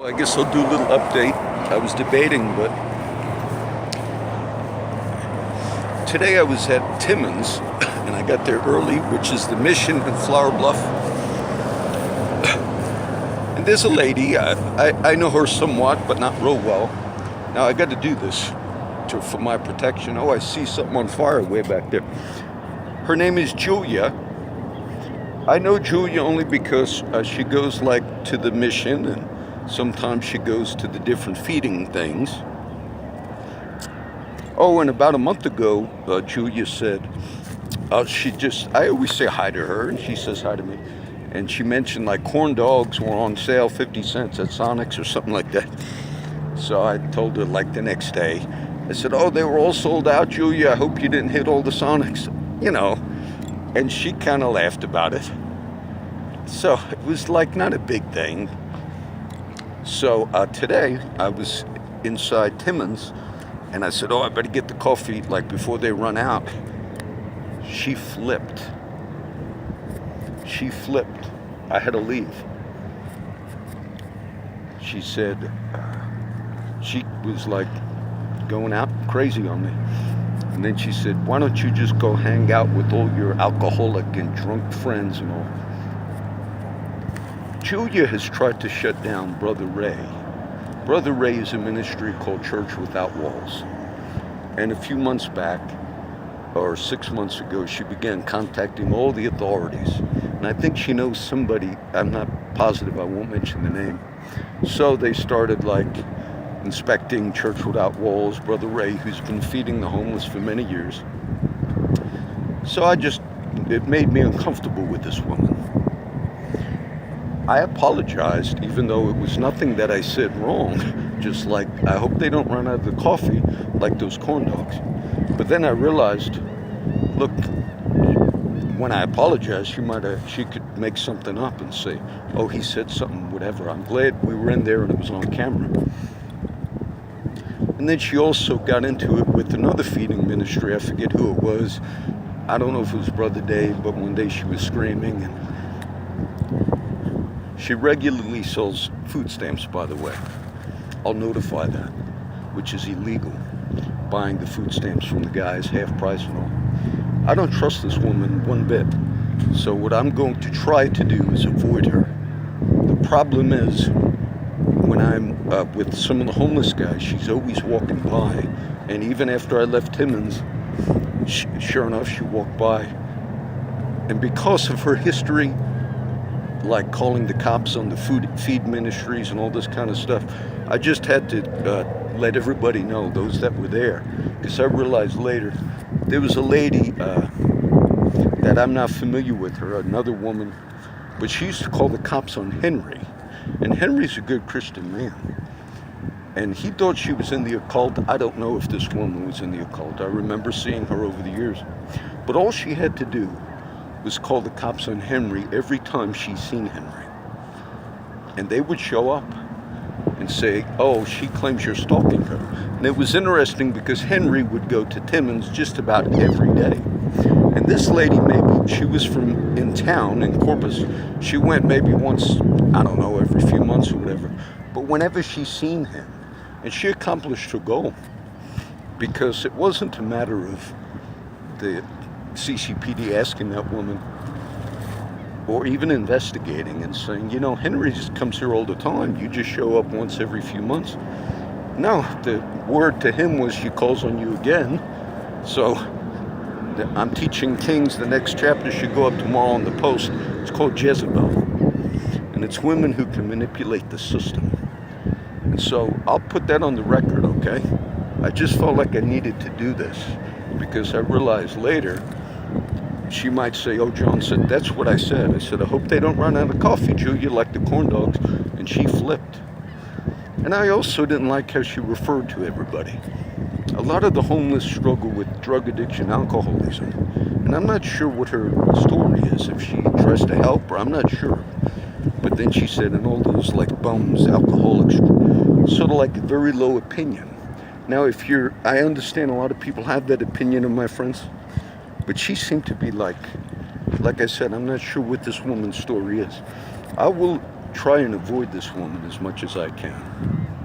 I guess I'll do a little update. I was debating, but today I was at Timmons, and I got there early, which is the Mission in Flower Bluff. And there's a lady, I know her somewhat, but not real well. Now I got to do this for my protection. Oh, I see something on fire way back there. Her name is Julia. I know Julia only because she goes like to the Mission, and sometimes she goes to the different feeding things. Oh, and about a month ago, Julia said, I always say hi to her, and she says hi to me. And she mentioned like corn dogs were on sale 50 cents at Sonic's or something like that. So I told her like the next day, I said, oh, they were all sold out, Julia. I hope you didn't hit all the Sonics, And she kind of laughed about it. So it was like not a big thing. So today I was inside Timmons, and I said, oh, I better get the coffee like before they run out. She flipped. I had to leave. She said, she was like going out crazy on me. And then she said, why don't you just go hang out with all your alcoholic and drunk friends and all. Julia has tried to shut down Brother Ray. Brother Ray is a ministry called Church Without Walls. And a few months back, or 6 months ago, she began contacting all the authorities. And I think she knows somebody, I'm not positive, I won't mention the name. So they started like inspecting Church Without Walls, Brother Ray, who's been feeding the homeless for many years. So it made me uncomfortable with this woman. I apologized, even though it was nothing that I said wrong. Just like, I hope they don't run out of the coffee like those corn dogs. But then I realized, look, when I apologized, she could make something up and say, oh, he said something, whatever. I'm glad we were in there and it was on camera. And then she also got into it with another feeding ministry. I forget who it was. I don't know if it was Brother Dave, but one day she was screaming. And she regularly sells food stamps, by the way. I'll notify that, which is illegal, buying the food stamps from the guys, half price and all. I don't trust this woman one bit. So what I'm going to try to do is avoid her. The problem is, when I'm with some of the homeless guys, she's always walking by. And even after I left Timmons, sure enough, she walked by. And because of her history, like calling the cops on the feed ministries and all this kind of stuff, I just had to let everybody know, those that were there. Because I realized later, there was a lady that I'm not familiar with her, another woman, but she used to call the cops on Henry. And Henry's a good Christian man. And he thought she was in the occult. I don't know if this woman was in the occult. I remember seeing her over the years. But all she had to do was call the cops on Henry every time she seen Henry. And they would show up and say, oh, she claims you're stalking her. And it was interesting because Henry would go to Timmons just about every day. And this lady, maybe she was from in town in Corpus. She went maybe once, I don't know, every few months or whatever. But whenever she seen him, and she accomplished her goal, because it wasn't a matter of the CCPD asking that woman, or even investigating and saying, Henry just comes here all the time. You just show up once every few months. No, the word to him was, she calls on you again. So I'm teaching Kings. The next chapter should go up tomorrow on the Post. It's called Jezebel. And it's women who can manipulate the system. And so I'll put that on the record, okay? I just felt like I needed to do this because I realized later she might say, oh, John said, that's what I said. I said, I hope they don't run out of coffee, Julia, like the corn dogs. And she flipped. And I also didn't like how she referred to everybody. A lot of the homeless struggle with drug addiction, alcoholism. And I'm not sure what her story is, if she tries to help or I'm not sure. But then she said, and all those like bums, alcoholics, sort of like a very low opinion. Now, I understand a lot of people have that opinion of my friends. But she seemed to be like I said, I'm not sure what this woman's story is. I will try and avoid this woman as much as I can.